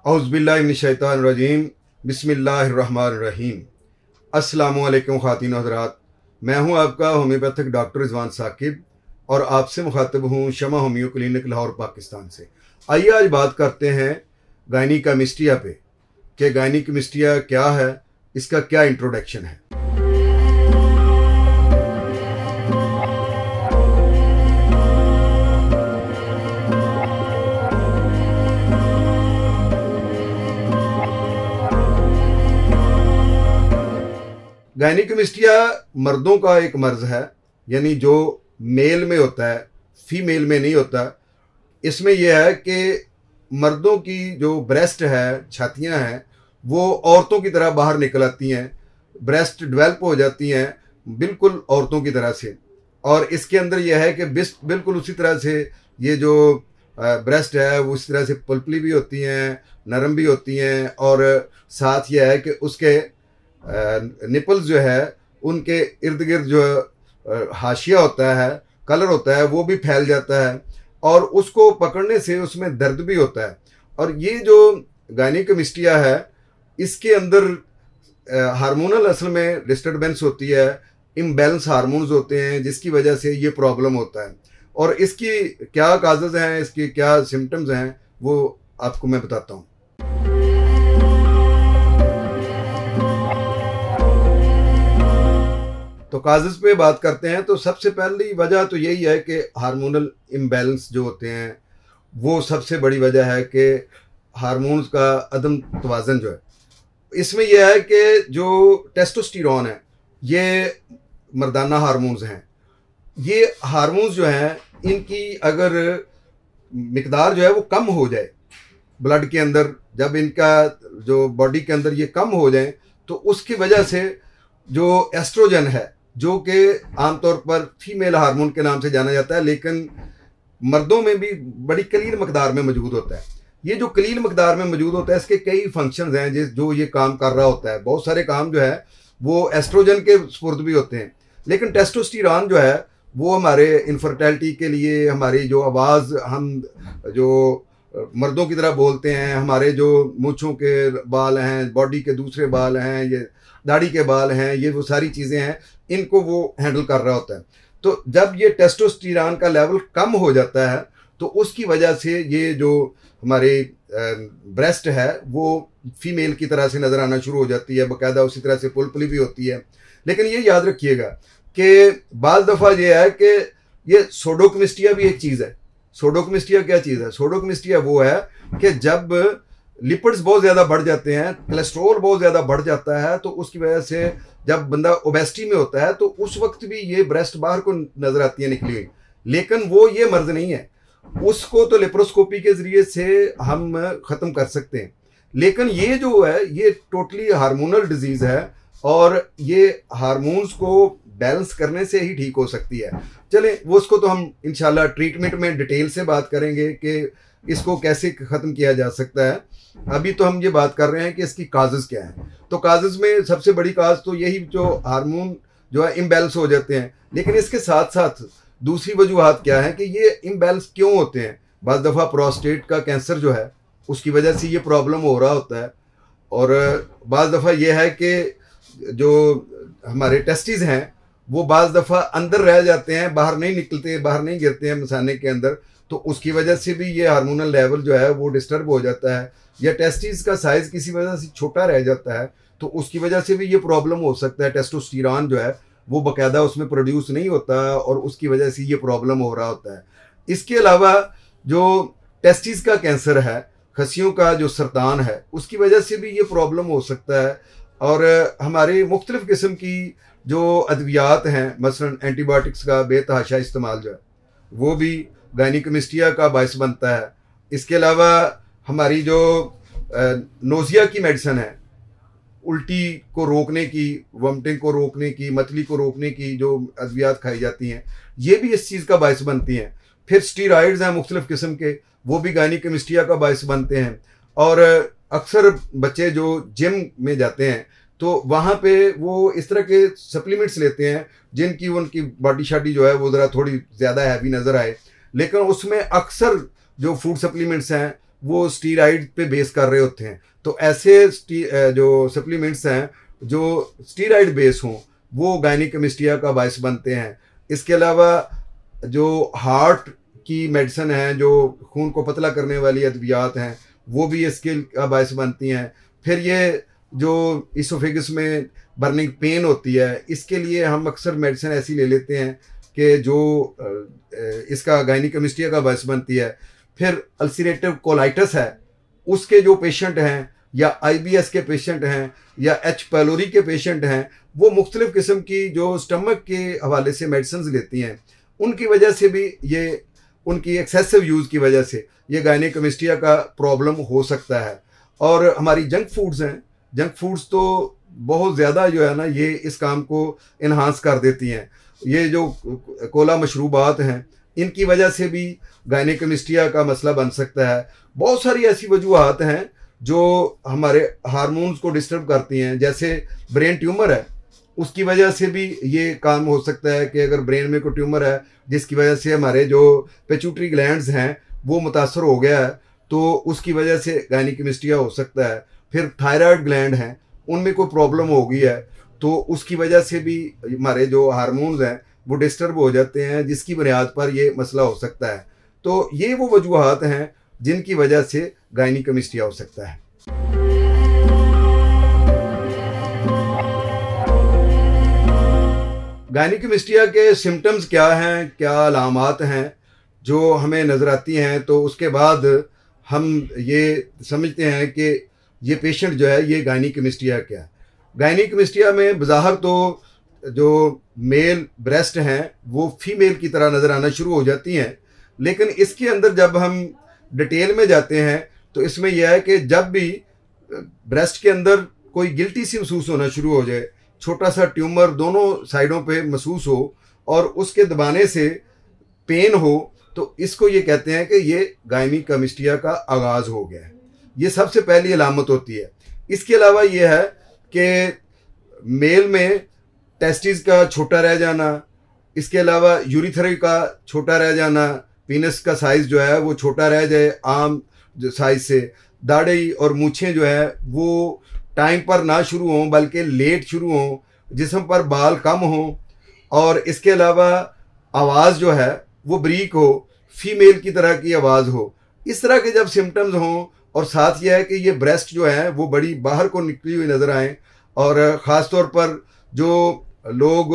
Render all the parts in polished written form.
औज़ुबिल्लाहिमिनश्शैतानिर्रजीम बिस्मिल्लाहिर्रहमानिर्रहीम। अस्सलामुअलैकुम ख़वातीन हज़रात, मैं हूं आपका होम्योपैथिक डॉक्टर रिजवान साकिब और आपसे मुखातिब हूं शमा होम्यो क्लिनिक लाहौर पाकिस्तान से। आइए आज बात करते हैं गायनिकमिस्ट्रिया पे कि गायनिकमिस्ट्रिया क्या है, इसका क्या इंट्रोडक्शन है। गायनिकमिस्ट्रिया मर्दों का एक मर्ज है, यानी जो मेल में होता है, फीमेल में नहीं होता। इसमें यह है कि मर्दों की जो ब्रेस्ट है, छातियां हैं, वो औरतों की तरह बाहर निकल आती हैं, ब्रेस्ट डेवलप हो जाती हैं बिल्कुल औरतों की तरह से। और इसके अंदर यह है कि बिल्कुल उसी तरह से ये जो ब्रेस्ट है वो उसी तरह से पल्पली भी होती हैं, नरम भी होती हैं, और साथ यह है कि उसके निपल्स जो है उनके इर्द गिर्द जो हाशिया होता है, कलर होता है, वो भी फैल जाता है और उसको पकड़ने से उसमें दर्द भी होता है। और ये जो गायनिकमिस्ट्रिया है इसके अंदर हार्मोनल असल में डिस्टर्बेंस होती है, इम्बैलेंस हार्मोन्स होते हैं, जिसकी वजह से ये प्रॉब्लम होता है। और इसकी क्या काजेज हैं, इसकी क्या सिम्टम्स हैं, वो आपको मैं बताता हूँ। तो काजेज पे बात करते हैं तो सबसे पहली वजह तो यही है कि हार्मोनल इम्बैलेंस जो होते हैं वो सबसे बड़ी वजह है कि हार्मोन्स का अदम तवाज़न जो है। इसमें यह है कि जो टेस्टोस्टेरोन है, ये मर्दाना हार्मोन्स हैं। ये हार्मोन्स जो हैं इनकी अगर मिकदार जो है वो कम हो जाए ब्लड के अंदर, जब इनका जो बॉडी के अंदर ये कम हो जाए तो उसकी वजह से जो एस्ट्रोजन है, जो कि आमतौर पर फीमेल हार्मोन के नाम से जाना जाता है, लेकिन मर्दों में भी बड़ी कलील मकदार में मौजूद होता है। ये जो कलील मकदार में मौजूद होता है इसके कई फंक्शंस हैं जो ये काम कर रहा होता है। बहुत सारे काम जो है वो एस्ट्रोजन के स्पुर्द भी होते हैं, लेकिन टेस्टोस्टेरोन जो है वो हमारे इनफर्टिलिटी के लिए, हमारी जो आवाज़ हम जो मर्दों की तरह बोलते हैं, हमारे जो मूँछों के बाल हैं, बॉडी के दूसरे बाल हैं, ये दाढ़ी के बाल हैं, ये वो सारी चीज़ें हैं, इनको वो हैंडल कर रहा होता है। तो जब ये टेस्टोस्टेरोन का लेवल कम हो जाता है तो उसकी वजह से ये जो हमारे ब्रेस्ट है वो फीमेल की तरह से नज़र आना शुरू हो जाती है, बाकायदा उसी तरह से पुलपली भी होती है। लेकिन ये याद रखिएगा कि बाज़ दफ़ा ये है कि ये सोडोकमिस्ट्रिया भी एक चीज़ है। सोडोकमिस्ट्रिया क्या चीज़ है? सोडोकमिस्ट्रिया वो है कि जब लिपिड्स बहुत ज़्यादा बढ़ जाते हैं, कोलेस्ट्रॉल बहुत ज़्यादा बढ़ जाता है, तो उसकी वजह से जब बंदा ओबेसिटी में होता है तो उस वक्त भी ये ब्रेस्ट बाहर को नज़र आती है निकली हुई। लेकिन वो ये मर्ज नहीं है, उसको तो लेप्रोस्कोपी के ज़रिए से हम ख़त्म कर सकते हैं। लेकिन ये जो है ये टोटली हार्मोनल डिजीज़ है और ये हार्मोन्स को बैलेंस करने से ही ठीक हो सकती है। चलें, वो उसको तो हम इंशाल्लाह ट्रीटमेंट में डिटेल से बात करेंगे कि इसको कैसे ख़त्म किया जा सकता है। अभी तो हम ये बात कर रहे हैं कि इसकी काजेज़ क्या हैं। तो काजेज़ में सबसे बड़ी काज तो यही, जो हार्मोन जो है इम्बैलेंस हो जाते हैं। लेकिन इसके साथ साथ दूसरी वजूहात क्या है कि ये इम्बैलेंस क्यों होते हैं? बाज़ दफ़ा प्रोस्टेट का कैंसर जो है उसकी वजह से ये प्रॉब्लम हो रहा होता है, और बाज़ दफ़ा ये है कि जो हमारे टेस्टिस हैं वो बाज़ दफ़ा अंदर रह जाते हैं, बाहर नहीं निकलते, बाहर नहीं गिरते हैं मसाने के अंदर, तो उसकी वजह से भी ये हार्मोनल लेवल जो है वो डिस्टर्ब हो जाता है। या टेस्टिस का साइज़ किसी वजह से छोटा रह जाता है तो उसकी वजह से भी ये प्रॉब्लम हो सकता है। टेस्टोस्टेरोन जो है वो बाकायदा उसमें प्रोड्यूस नहीं होता और उसकी वजह से ये प्रॉब्लम हो रहा होता है। इसके अलावा जो टेस्टिस का कैंसर है, खसियों का जो सरतान है, उसकी वजह से भी ये प्रॉब्लम हो सकता है। और हमारे मुख्तलिफ़ किस्म की जो अद्वियात हैं, मसलन एंटीबायोटिक्स का बेतहाशा इस्तेमाल जो है वो भी गायनिकमिस्ट्रिया का बायस बनता है। इसके अलावा हमारी जो नोज़िया की मेडिसिन है, उल्टी को रोकने की, वॉमिटिंग को रोकने की, मतली को रोकने की जो अद्वियात खाई जाती हैं, ये भी इस चीज़ का बायस बनती हैं। फिर स्टीरॉइड्स हैं मुख्तलिफ़ किस्म के, वो भी गायनिकमिस्ट्रिया का बायस बनते हैं। और अक्सर बच्चे जो जिम में जाते हैं तो वहाँ पे वो इस तरह के सप्लीमेंट्स लेते हैं जिनकी उनकी बॉडी शाडी जो है वो ज़रा थोड़ी ज़्यादा हैवी नज़र आए, लेकिन उसमें अक्सर जो फूड सप्लीमेंट्स हैं वो स्टीराइड पे बेस कर रहे होते हैं। तो ऐसे जो सप्लीमेंट्स हैं जो स्टीराइड बेस हों वो गायनीकोमेस्टिया का बायस बनते हैं। इसके अलावा जो हार्ट की मेडिसिन है, जो खून को पतला करने वाली अद्वियात हैं, वो भी इसके का बायस बनती हैं। फिर ये जो इसोफेगस में बर्निंग पेन होती है, इसके लिए हम अक्सर मेडिसिन ऐसी ले लेते हैं कि जो इसका गायनीकोमेस्टिया का बायस बनती है। फिर अल्सरेटिव कोलाइटिस है, उसके जो पेशेंट हैं या आईबीएस के पेशेंट हैं या एच पैलोरी के पेशेंट हैं, वो मुख्तलिफ़ किस्म की जो स्टमक के हवाले से मेडिसिन लेती हैं, उनकी वजह से भी ये उनकी एक्सेसिव यूज़ की वजह से ये गायनीकोमेस्टिया का प्रॉब्लम हो सकता है। और हमारी जंक फूड्स हैं, जंक फूड्स तो बहुत ज़्यादा जो है ना ये इस काम को इन्हांस कर देती हैं। ये जो कोला मशरूबात हैं, इनकी वजह से भी गायनीकोमेस्टिया का मसला बन सकता है। बहुत सारी ऐसी वजूहात हैं जो हमारे हार्मोन्स को डिस्टर्ब करती हैं, जैसे ब्रेन ट्यूमर है, उसकी वजह से भी ये काम हो सकता है कि अगर ब्रेन में कोई ट्यूमर है जिसकी वजह से हमारे जो पिट्यूटरी ग्लैंड्स हैं वो मुतासर हो गया है, तो उसकी वजह से गायनीकोमेस्टिया हो सकता है। फिर थायराइड ग्लैंड हैं, उनमें कोई प्रॉब्लम हो गई है, तो उसकी वजह से भी हमारे जो हार्मोन्स हैं वो डिस्टर्ब हो जाते हैं, जिसकी बुनियाद पर ये मसला हो सकता है। तो ये वो वजूहात हैं जिनकी वजह से गायनीकोमेस्टिया हो सकता है। गायनीकोमेस्टिया के सिम्टम्स क्या हैं, क्या अलामात हैं जो हमें नज़र आती हैं, तो उसके बाद हम ये समझते हैं कि ये पेशेंट जो है ये गायनीकोमेस्टिया क्या है। गायनीकोमेस्टिया में बज़ाहिर तो जो मेल ब्रेस्ट हैं वो फीमेल की तरह नज़र आना शुरू हो जाती हैं, लेकिन इसके अंदर जब हम डिटेल में जाते हैं तो इसमें यह है कि जब भी ब्रेस्ट के अंदर कोई गिल्टी सी महसूस होना शुरू हो जाए, छोटा सा ट्यूमर दोनों साइडों पे महसूस हो और उसके दबाने से पेन हो, तो इसको ये कहते हैं कि ये गायनीकोमेस्टिया का आगाज़ हो गया है। ये सबसे पहली अलामत होती है। इसके अलावा ये है कि मेल में टेस्टिस का छोटा रह जाना, इसके अलावा यूरिथ्रा का छोटा रह जाना, पीनस का साइज़ जो है वो छोटा रह जाए आम जो साइज़ से, दाढ़ी और मूछें जो है वो टाइम पर ना शुरू हों बल्कि लेट शुरू हों, जिस्म पर बाल कम हों, और इसके अलावा आवाज़ जो है वो बरीक हो, फीमेल की तरह की आवाज़ हो। इस तरह के जब सिम्टम्स हों और साथ यह है कि ये ब्रेस्ट जो है वो बड़ी बाहर को निकली हुई नज़र आए, और ख़ास तौर पर जो लोग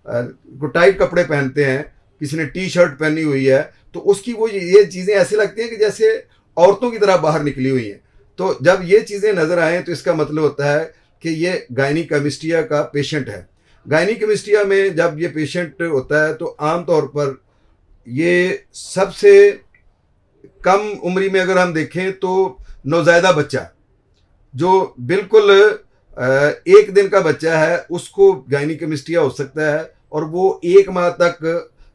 को टाइट कपड़े पहनते हैं, किसी ने टी शर्ट पहनी हुई है, तो उसकी वो ये चीज़ें ऐसी लगती हैं कि जैसे औरतों की तरह बाहर निकली हुई हैं। तो जब ये चीज़ें नज़र आएँ तो इसका मतलब होता है कि ये गायनीकोमेस्टिया का पेशेंट है। गायनीकोमेस्टिया में जब ये पेशेंट होता है तो आम तौर पर ये सबसे कम उम्री में अगर हम देखें तो नौज़ायदा बच्चा जो बिल्कुल 1 दिन का बच्चा है उसको गायनीकोमेस्टिया हो सकता है, और वो 1 माह तक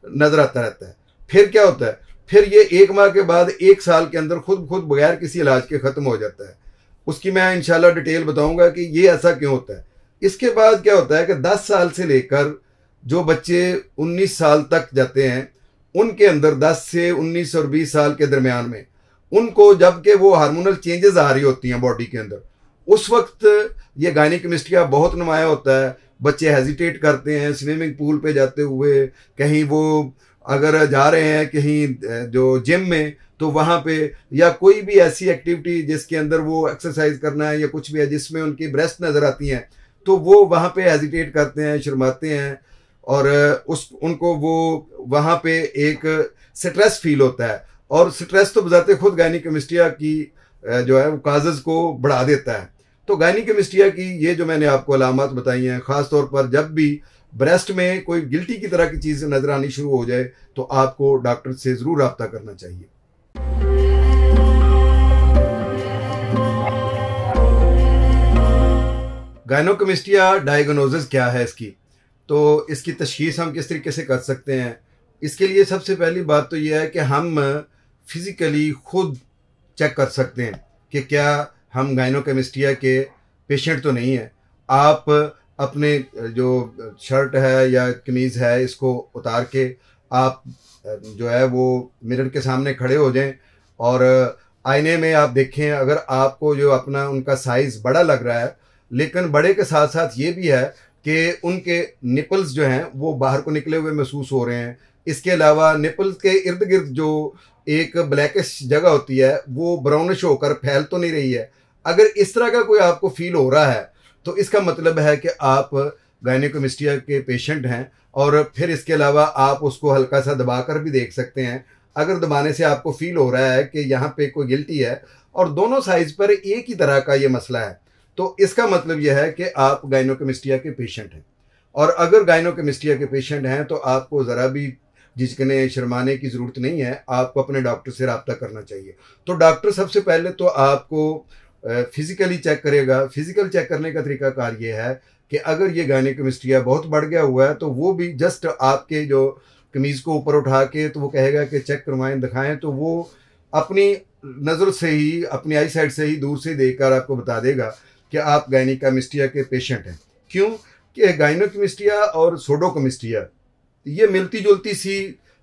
नज़र आता रहता है। फिर क्या होता है, फिर ये 1 माह के बाद 1 साल के अंदर खुद बगैर किसी इलाज के ख़त्म हो जाता है। उसकी मैं इंशाल्लाह डिटेल बताऊंगा कि ये ऐसा क्यों होता है। इसके बाद क्या होता है कि 10 साल से लेकर जो बच्चे 19 साल तक जाते हैं, उनके अंदर 10 से 19 और 20 साल के दरमियान में उनको जबकि वो हार्मोनल चेंजेस आ रही होती हैं बॉडी के अंदर, उस वक्त ये गायनीकोमेस्टिया बहुत नुमाया होता है। बच्चे हेजिटेट करते हैं स्विमिंग पूल पे जाते हुए, कहीं वो अगर जा रहे हैं कहीं जो जिम में तो वहाँ पे, या कोई भी ऐसी एक्टिविटी जिसके अंदर वो एक्सरसाइज करना है या कुछ भी है जिसमें उनकी ब्रेस्ट नज़र आती हैं, तो वो वहाँ पे हेजिटेट करते हैं, शर्माते हैं, और उनको वो वहाँ पे एक स्ट्रेस फील होता है, और स्ट्रेस तो बजाते खुद गायनीकोमेस्टिया की जो है वो काजेज़ को बढ़ा देता है। तो गायनीकोमेस्टिया की ये जो मैंने आपको अलामत बताई हैं, ख़ास तौर पर जब भी ब्रेस्ट में कोई गिल्टी की तरह की चीज़ नज़र आनी शुरू हो जाए तो आपको डॉक्टर से ज़रूर रब्ता करना चाहिए। गायनीकोमेस्टिया डायग्नोसिस क्या है इसकी, तो इसकी तशख़ीस हम किस तरीके से कर सकते हैं। इसके लिए सबसे पहली बात तो यह है कि हम फिज़िकली खुद चेक कर सकते हैं कि क्या हम गायनीकोमेस्टिया के पेशेंट तो नहीं हैं। आप अपने जो शर्ट है या कमीज़ है इसको उतार के आप जो है वो मिरर के सामने खड़े हो जाएं, और आईने में आप देखें, अगर आपको जो अपना उनका साइज़ बड़ा लग रहा है, लेकिन बड़े के साथ साथ ये भी है कि उनके निपल्स जो हैं वो बाहर को निकले हुए महसूस हो रहे हैं। इसके अलावा निपल्स के इर्द गिर्द जो एक ब्लैकिश जगह होती है वो ब्राउनिश होकर फैल तो नहीं रही है। अगर इस तरह का कोई आपको फील हो रहा है तो इसका मतलब है कि आप गायनेकोमेस्टिया के पेशेंट हैं। और फिर इसके अलावा आप उसको हल्का सा दबा कर भी देख सकते हैं। अगर दबाने से आपको फील हो रहा है कि यहाँ पे कोई गिल्टी है और दोनों साइज़ पर एक ही तरह का ये मसला है, तो इसका मतलब यह है कि आप गायनेकोमेस्टिया के पेशेंट हैं। और अगर गायनेकोमेस्टिया के पेशेंट हैं तो आपको ज़रा भी झिझकने शर्माने की ज़रूरत नहीं है, आपको अपने डॉक्टर से रब्ता करना चाहिए। तो डॉक्टर सबसे पहले तो आपको फिज़िकली चेक करेगा। फिज़िकल चेक करने का तरीकाकार ये है कि अगर ये गायनेकोमेस्टिया बहुत बढ़ गया हुआ है तो वो भी जस्ट आपके जो कमीज़ को ऊपर उठा के तो वो कहेगा कि चेक करवाएं, दिखाएं, तो वो अपनी नज़र से ही, अपनी आई साइड से ही दूर से देखकर आपको बता देगा कि आप गायनेकोमेस्टिया के पेशेंट हैं। क्यों कि गायनेकोमेस्टिया और सूडोकोमेस्टिया ये मिलती जुलती सी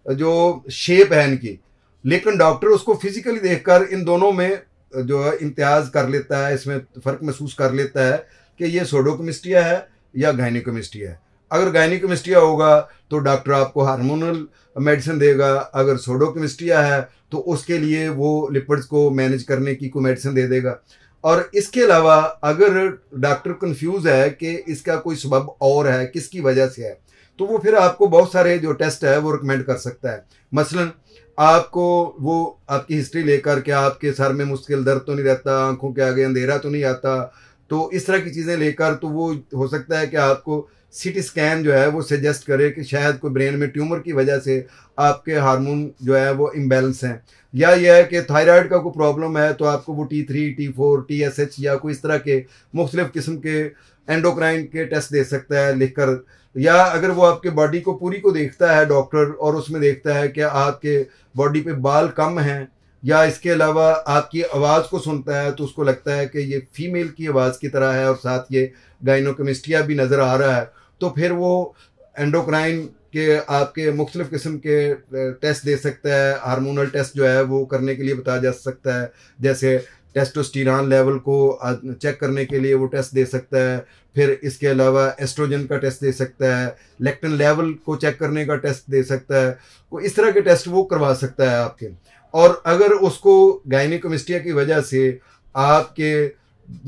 जो शेप है इनकी, लेकिन डॉक्टर उसको फिजिकली देखकर इन दोनों में जो है इम्तियाज़ कर लेता है, इसमें फ़र्क महसूस कर लेता है कि ये सूडोकोमेस्टिया है या गायनेकोमेस्टिया है। अगर गायनेकोमेस्टिया होगा तो डॉक्टर आपको हार्मोनल मेडिसिन देगा, अगर सूडोकोमेस्टिया है तो उसके लिए वो लिपिड्स को मैनेज करने की कोई मेडिसिन दे देगा। और इसके अलावा अगर डॉक्टर कंफ्यूज है कि इसका कोई सबब और है, किसकी वजह से है, तो वो फिर आपको बहुत सारे जो टेस्ट है वो रिकमेंड कर सकता है। मसलन आपको वो आपकी हिस्ट्री लेकर के आपके सर में मुश्किल दर्द तो नहीं रहता, आंखों के आगे अंधेरा तो नहीं आता, तो इस तरह की चीज़ें लेकर तो वो हो सकता है कि आपको सीटी स्कैन जो है वो सजेस्ट करे कि शायद कोई ब्रेन में ट्यूमर की वजह से आपके हार्मोन जो है वो इम्बैलेंस हैं, या यह है कि थायराइड का कोई प्रॉब्लम है तो आपको वो T3, T4, TSH या कोई इस तरह के मुख्तलिफ किस्म के एंडोक्राइन के टेस्ट दे सकता है लिखकर। या अगर वो आपके बॉडी को पूरी को देखता है डॉक्टर और उसमें देखता है कि आपके बॉडी पे बाल कम हैं, या इसके अलावा आपकी आवाज़ को सुनता है तो उसको लगता है कि ये फीमेल की आवाज़ की तरह है और साथ ये गायनेकोमेस्टिया भी नज़र आ रहा है, तो फिर वो एंडोक्राइन के आपके मुख्तलिफ किस्म के टेस्ट दे सकता है। हार्मोनल टेस्ट जो है वो करने के लिए बताया जा सकता है, जैसे टेस्टोस्टेरोन लेवल को चेक करने के लिए वो टेस्ट दे सकता है। फिर इसके अलावा एस्ट्रोजन का टेस्ट दे सकता है, लेक्टिन लेवल को चेक करने का टेस्ट दे सकता है। वो इस तरह के टेस्ट वो करवा सकता है आपके। और अगर उसको गायनेकोमेस्टिया की वजह से आपके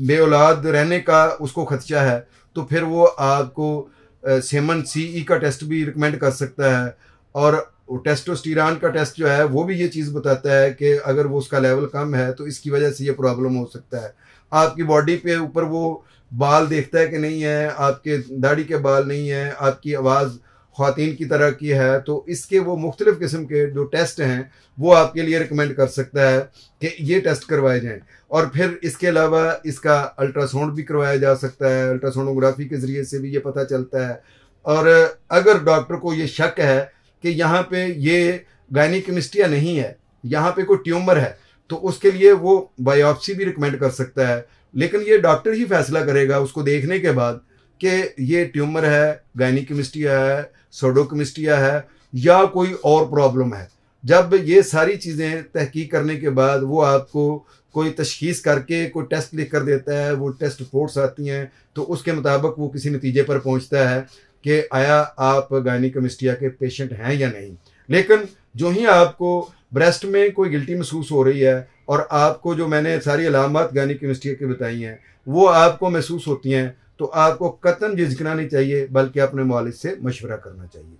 बेऔलाद रहने का उसको खदशा है तो फिर वो आपको सेमन CE का टेस्ट भी रिकमेंड कर सकता है। और टेस्टोस्टेरोन का टेस्ट जो है वो भी ये चीज़ बताता है कि अगर वो उसका लेवल कम है तो इसकी वजह से ये प्रॉब्लम हो सकता है। आपकी बॉडी पे ऊपर वो बाल देखता है कि नहीं है, आपके दाढ़ी के बाल नहीं है, आपकी आवाज़ ख़वातीन की तरह की है, तो इसके वो मुख्तलिफ़ किस्म के जो टेस्ट हैं वो आपके लिए रिकमेंड कर सकता है कि ये टेस्ट करवाए जाएँ। और फिर इसके अलावा इसका अल्ट्रासाउंड भी करवाया जा सकता है, अल्ट्रासोनोग्राफी के ज़रिए से भी ये पता चलता है। और अगर डॉक्टर को ये शक है कि यहाँ पे ये गायनेकोमेस्टिया नहीं है, यहाँ पे कोई ट्यूमर है, तो उसके लिए वो बायोप्सी भी रिकमेंड कर सकता है। लेकिन ये डॉक्टर ही फैसला करेगा उसको देखने के बाद कि ये ट्यूमर है, गायनेकोमेस्टिया है, सूडोकोमेस्टिया है या कोई और प्रॉब्लम है। जब ये सारी चीज़ें तहकीक करने के बाद वो आपको कोई तशखीस करके कोई टेस्ट लिख कर देता है, वो टेस्ट रिपोर्ट्स आती हैं, तो उसके मुताबिक वो किसी नतीजे पर पहुंचता है कि आया आप गायनेकोमेस्टिया के पेशेंट हैं या नहीं। लेकिन जो ही आपको ब्रेस्ट में कोई गिल्टी महसूस हो रही है और आपको जो मैंने सारी अलामत गायनेकोमेस्टिया की बताई हैं वो आपको महसूस होती हैं, तो आपको कतन झिझकना नहीं चाहिए, बल्कि अपने मुआलिज से मशवरा करना चाहिए।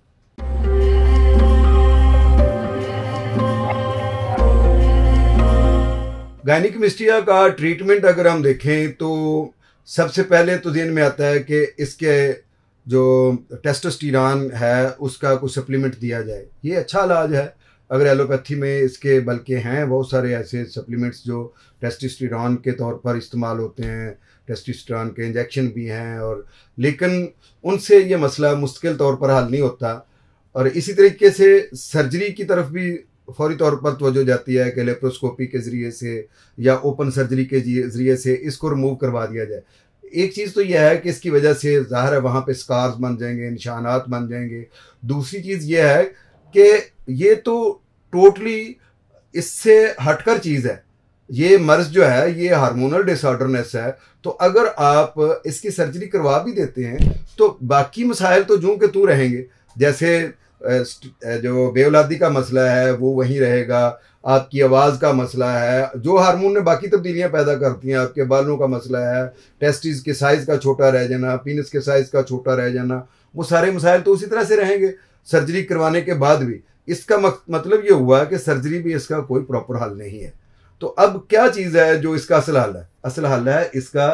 गायनेकोमेस्टिया का ट्रीटमेंट अगर हम देखें तो सबसे पहले तो ज़हन में आता है कि इसके जो टेस्टोस्टेरोन है उसका कुछ सप्लीमेंट दिया जाए। ये अच्छा इलाज है। अगर एलोपैथी में इसके बल्कि हैं बहुत सारे ऐसे सप्लीमेंट्स जो टेस्टोस्टेरोन के तौर पर इस्तेमाल होते हैं, टेस्टोस्टेरोन के इंजेक्शन भी हैं, और लेकिन उनसे ये मसला मुस्तकिल तौर पर हल नहीं होता। और इसी तरीके से सर्जरी की तरफ भी फौरी तौर पर तवज्जो जाती है कि लेप्रोस्कोपी के ज़रिए से या ओपन सर्जरी के ज़रिए से इसको रिमूव करवा दिया जाए। एक चीज़ तो यह है कि इसकी वजह से ज़ाहिर है वहाँ पे स्कार्स बन जाएंगे, निशानात बन जाएंगे। दूसरी चीज़ यह है कि ये तो टोटली इससे हटकर चीज़ है। ये मर्ज जो है ये हार्मोनल डिसऑर्डरनेस है, तो अगर आप इसकी सर्जरी करवा भी देते हैं तो बाकी मसाइल तो जूं के तू रहेंगे। जैसे जो बेऔलादी का मसला है वो वहीं रहेगा, आपकी आवाज़ का मसला है, जो हार्मोन ने बाकी तब्दीलियां पैदा करती हैं, आपके बालों का मसला है, टेस्टिस के साइज़ का छोटा रह जाना, पीनस के साइज़ का छोटा रह जाना, वो सारे मसाइल तो उसी तरह से रहेंगे सर्जरी करवाने के बाद भी। इसका मतलब ये हुआ कि सर्जरी भी इसका कोई प्रॉपर हल नहीं है। तो अब क्या चीज़ है जो इसका असल हल है? असल हल है इसका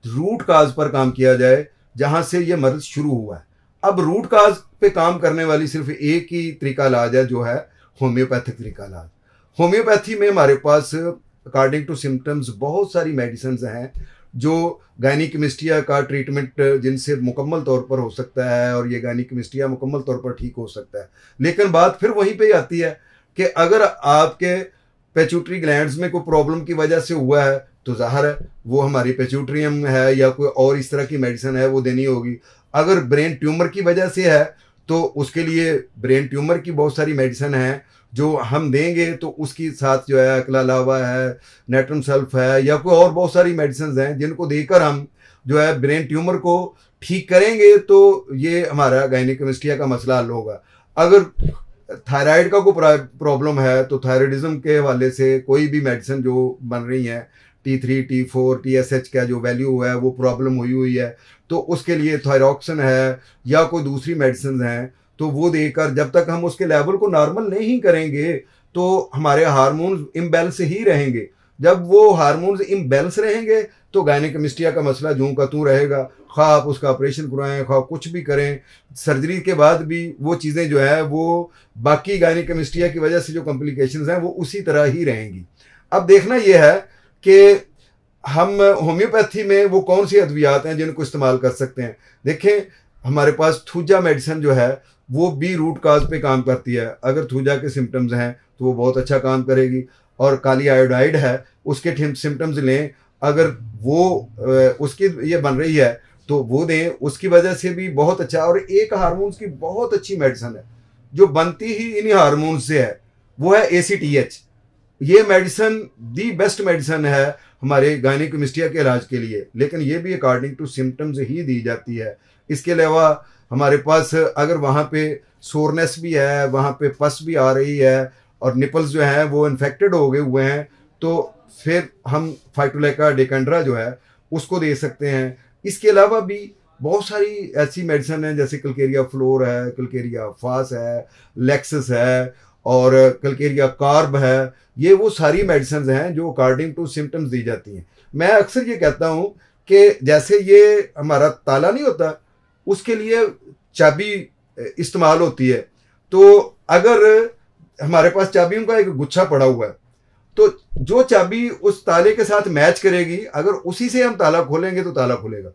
रूट काज पर काम किया जाए, जहाँ से ये मर्ज शुरू हुआ है। अब रूट काज पे काम करने वाली सिर्फ एक ही तरीका इलाज है, जो है होम्योपैथिक तरीका इलाज। होम्योपैथी में हमारे पास अकॉर्डिंग टू सिम्टम्स बहुत सारी मेडिसिन हैं जो गायनिकमिस्टिया का ट्रीटमेंट जिनसे मुकम्मल तौर पर हो सकता है, और ये गायनिकमिस्टिया मुकम्मल तौर पर ठीक हो सकता है। लेकिन बात फिर वहीं पे आती है कि अगर आपके पेट्यूटरी ग्लैंड्स में कोई प्रॉब्लम की वजह से हुआ है तो ज़ाहिर है वो हमारी पेट्यूटरियम है या कोई और इस तरह की मेडिसिन है वो देनी होगी। अगर ब्रेन ट्यूमर की वजह से है तो उसके लिए ब्रेन ट्यूमर की बहुत सारी मेडिसिन हैं जो हम देंगे, तो उसके साथ जो है अकलालावा है, नेट्रम सल्फ है, या कोई और बहुत सारी मेडिसिन हैं जिनको देकर हम जो है ब्रेन ट्यूमर को ठीक करेंगे, तो ये हमारा गायनिकमिस्टिया का मसला हल होगा। अगर थायराइड का कोई प्रॉब्लम है तो थायराइडिज्म के हवाले से कोई भी मेडिसिन जो बन रही है, T3, T4, TSH का जो वैल्यू है वो प्रॉब्लम हुई है, तो उसके लिए थायरॉक्सिन है या कोई दूसरी मेडिसिन हैं, तो वो देकर जब तक हम उसके लेवल को नॉर्मल नहीं करेंगे तो हमारे हार्मोन्स इम्बैलेंस ही रहेंगे। जब वो हार्मोन्स इम्बैलेंस रहेंगे तो गायनिकमिस्टिया का मसला जूं का तूं रहेगा। खा आप उसका ऑपरेशन करवाएं, खा कुछ भी करें, सर्जरी के बाद भी वो चीज़ें जो है वो बाकी गायनिकमिस्टिया की वजह से जो कॉम्प्लिकेशंस हैं वो उसी तरह ही रहेंगी। अब देखना यह है कि हम होम्योपैथी में वो कौन सी अद्वियात हैं जिनको इस्तेमाल कर सकते हैं। देखें, हमारे पास थूजा मेडिसिन जो है वो भी रूट काज पे काम करती है। अगर थूजा के सिम्टम्स हैं तो वो बहुत अच्छा काम करेगी, और काली आयोडाइड है उसके सिम्टम्स लें, अगर वो उसकी ये बन रही है तो वो दें, उसकी वजह से भी बहुत अच्छा। और एक हार्मोन्स की बहुत अच्छी मेडिसिन है जो बनती ही इन्हीं हार्मोन्स से है, वो है ACTH। ये मेडिसिन दी बेस्ट मेडिसिन है हमारे गायनिकमिस्टिया के इलाज के लिए, लेकिन ये भी अकॉर्डिंग टू सिम्टम्स ही दी जाती है। इसके अलावा हमारे पास अगर वहाँ पे सोरनेस भी है, वहाँ पे पस भी आ रही है और निपल्स जो हैं वो इन्फेक्टेड हो गए हुए हैं, तो फिर हम फाइटोलेका डेकेंड्रा जो है उसको दे सकते हैं। इसके अलावा भी बहुत सारी ऐसी मेडिसिन हैं, जैसे कल्केरिया फ्लोर है, कल्केरिया फास है, लेक्सस है और कल्केरिया कार्ब है। ये वो सारी मेडिसिन हैं जो अकॉर्डिंग टू सिम्टम्स दी जाती हैं। मैं अक्सर ये कहता हूँ कि जैसे ये हमारा ताला नहीं होता, उसके लिए चाबी इस्तेमाल होती है, तो अगर हमारे पास चाबियों का एक गुच्छा पड़ा हुआ है तो जो चाबी उस ताले के साथ मैच करेगी, अगर उसी से हम ताला खोलेंगे तो ताला खुलेगा,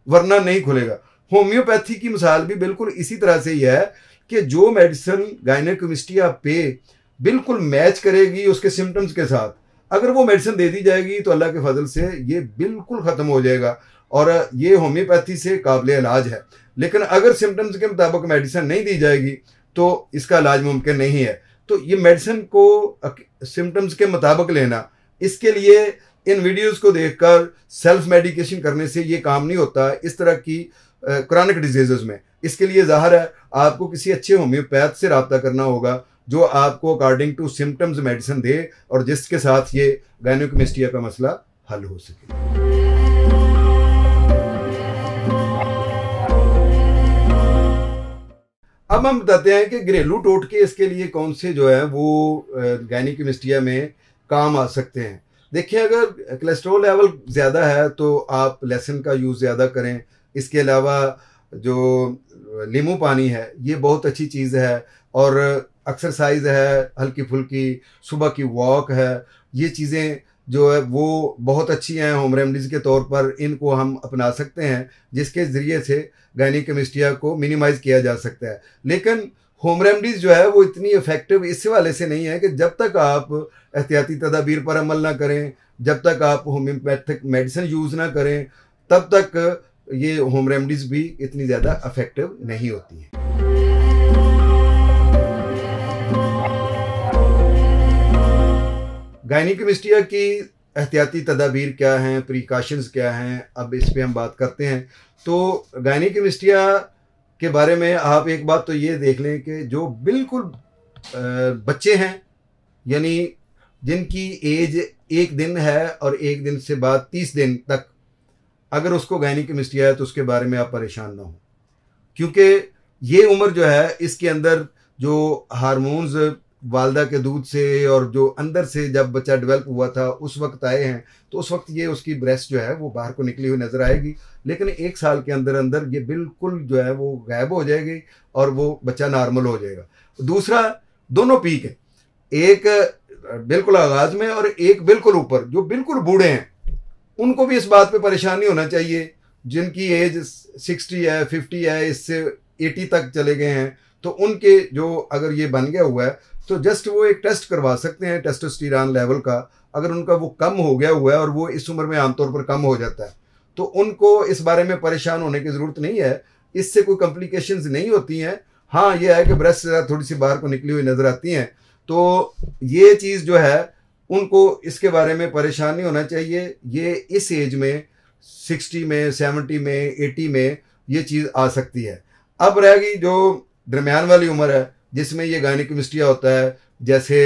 वरना नहीं खुलेगा। होम्योपैथी की मिसाल भी बिल्कुल इसी तरह से ही है कि जो मेडिसिन गायनिकमिस्टिया पे बिल्कुल मैच करेगी उसके सिम्टम्स के साथ, अगर वो मेडिसिन दे दी जाएगी तो अल्लाह के फजल से ये बिल्कुल ख़त्म हो जाएगा और ये होम्योपैथी से काबिल इलाज है। लेकिन अगर सिम्टम्स के मुताबिक मेडिसिन नहीं दी जाएगी तो इसका इलाज मुमकिन नहीं है। तो ये मेडिसिन को सिम्टम्स के मुताबिक लेना, इसके लिए इन वीडियोस को देखकर सेल्फ मेडिकेशन करने से ये काम नहीं होता इस तरह की क्रॉनिक डिजीज़ में। इसके लिए ज़ाहिर है आपको किसी अच्छे होम्योपैथ से रब्ता करना होगा जो आपको अकॉर्डिंग टू सिम्टम्स मेडिसिन दे और जिसके साथ ये गायनिकमिस्टिया का मसला हल हो सके। अब हम बताते हैं कि घरेलू टोटके इसके लिए कौन से जो है वो गायनिकमिस्टिया में काम आ सकते हैं। देखिए, अगर कोलेस्ट्रॉल लेवल ज़्यादा है तो आप लहसुन का यूज़ ज़्यादा करें। इसके अलावा जो नींबू पानी है ये बहुत अच्छी चीज़ है, और एक्सरसाइज है, हल्की फुल्की सुबह की वॉक है, ये चीज़ें जो है वो बहुत अच्छी हैं होम रेमडीज़ के तौर पर। इनको हम अपना सकते हैं जिसके ज़रिए से गायनिकमिस्टिया को मिनिमाइज़ किया जा सकता है। लेकिन होम रेमडीज़ जो है वो इतनी इफ़ेक्टिव इस वाले से नहीं है कि जब तक आप एहतियाती तदाबीर पर अमल ना करें, जब तक आप होम्योपैथिक मेडिसिन यूज़ ना करें, तब तक ये होम रेमडीज़ भी इतनी ज़्यादा इफ़ेक्टिव नहीं होती हैं। गायनिकमिस्टिया की एहतियाती तदाबीर क्या हैं, प्रिकॉशंस क्या हैं, अब इस पे हम बात करते हैं। तो गायनिकमिस्टिया के बारे में आप एक बात तो ये देख लें कि जो बिल्कुल बच्चे हैं, यानी जिनकी एज 1 दिन है और 1 दिन से बाद 30 दिन तक, अगर उसको गायनिकमिस्टिया है तो उसके बारे में आप परेशान ना हो, क्योंकि ये उम्र जो है इसके अंदर जो हार्मोन्स वालदा के दूध से और जो अंदर से जब बच्चा डेवलप हुआ था उस वक्त आए हैं, तो उस वक्त ये उसकी ब्रेस्ट जो है वो बाहर को निकली हुई नज़र आएगी, लेकिन 1 साल के अंदर अंदर ये बिल्कुल जो है वो गायब हो जाएगी और वो बच्चा नॉर्मल हो जाएगा। दूसरा, दोनों पीक है, एक बिल्कुल आगाज़ में और एक बिल्कुल ऊपर। जो बिल्कुल बूढ़े हैं उनको भी इस बात पे परेशान नहीं होना चाहिए, जिनकी एज 60 है, 50 है, इससे 80 तक चले गए हैं, तो उनके जो अगर ये बन गया हुआ है तो जस्ट वो एक टेस्ट करवा सकते हैं टेस्टोस्टेरोन लेवल का। अगर उनका वो कम हो गया हुआ है, और वो इस उम्र में आमतौर पर कम हो जाता है, तो उनको इस बारे में परेशान होने की ज़रूरत नहीं है, इससे कोई कॉम्प्लिकेशंस नहीं होती हैं। हाँ, ये है कि ब्रेस्ट थोड़ी सी बाहर को निकली हुई नज़र आती हैं, तो ये चीज़ जो है उनको इसके बारे में परेशान नहीं होना चाहिए। ये इस एज में 60 में, 70 में, 80 में ये चीज़ आ सकती है। अब रहेगी जो दरमियान वाली उम्र है जिसमें ये गायनिकमिस्टिया होता है, जैसे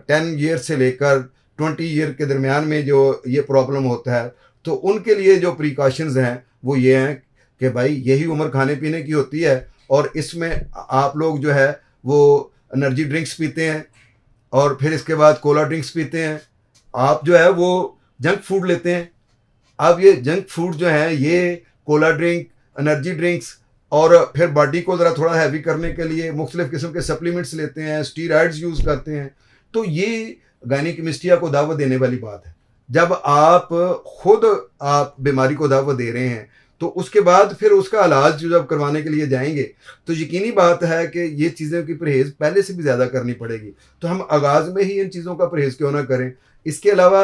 10 ईयर से लेकर 20 ईयर के दरमियान में जो ये प्रॉब्लम होता है, तो उनके लिए जो प्रिकॉशंस हैं वो ये हैं कि भाई यही उम्र खाने पीने की होती है, और इसमें आप लोग जो है वो एनर्जी ड्रिंक्स पीते हैं और फिर इसके बाद कोला ड्रिंक्स पीते हैं, आप जो है वो जंक फूड लेते हैं। अब ये जंक फूड जो है, ये कोला ड्रिंक, एनर्जी ड्रिंक्स, और फिर बॉडी को ज़रा थोड़ा हैवी करने के लिए मुख्तलिफ़ किस्म के सप्लीमेंट्स लेते हैं, स्टीरॉइड्स यूज़ करते हैं, तो ये गायनिकमिस्टिया को दावत देने वाली बात है। जब आप खुद आप बीमारी को दावत दे रहे हैं, तो उसके बाद फिर उसका इलाज जब करवाने के लिए जाएंगे तो यकीनी बात है कि ये चीज़ों की परहेज़ पहले से भी ज़्यादा करनी पड़ेगी। तो हम आगाज़ में ही इन चीज़ों का परहेज़ क्यों ना करें। इसके अलावा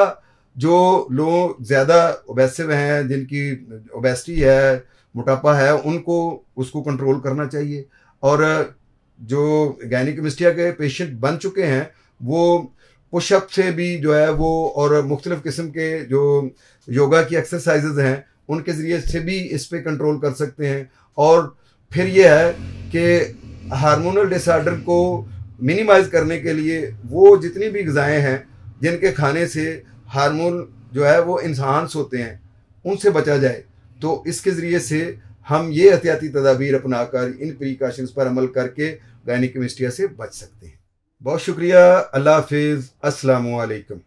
जो लोग ज़्यादा ओबेसिव हैं, जिनकी ओबेसिटी है, मोटापा है, उनको उसको कंट्रोल करना चाहिए। और जो गायनिकमिस्टिया के पेशेंट बन चुके हैं वो पुशअप से भी जो है वो, और मुख्तलिफ़ किस्म के जो योगा की एक्सरसाइजेज हैं उनके ज़रिए से भी इस पे कंट्रोल कर सकते हैं। और फिर ये है कि हार्मोनल डिसऑर्डर को मिनिमाइज़ करने के लिए वो जितनी भी ग़िज़ाएँ हैं जिनके खाने से हार्मोन जो है वो इन्हांस होते हैं, उनसे बचा जाए। तो इसके ज़रिए से हम ये एहतियाती तदाबीर अपनाकर इन प्रिकॉशंस पर अमल करके गायनिकमिस्टिया से बच सकते हैं। बहुत शुक्रिया। अल्लाह हाफिज़। अस्सलामु अलैकुम।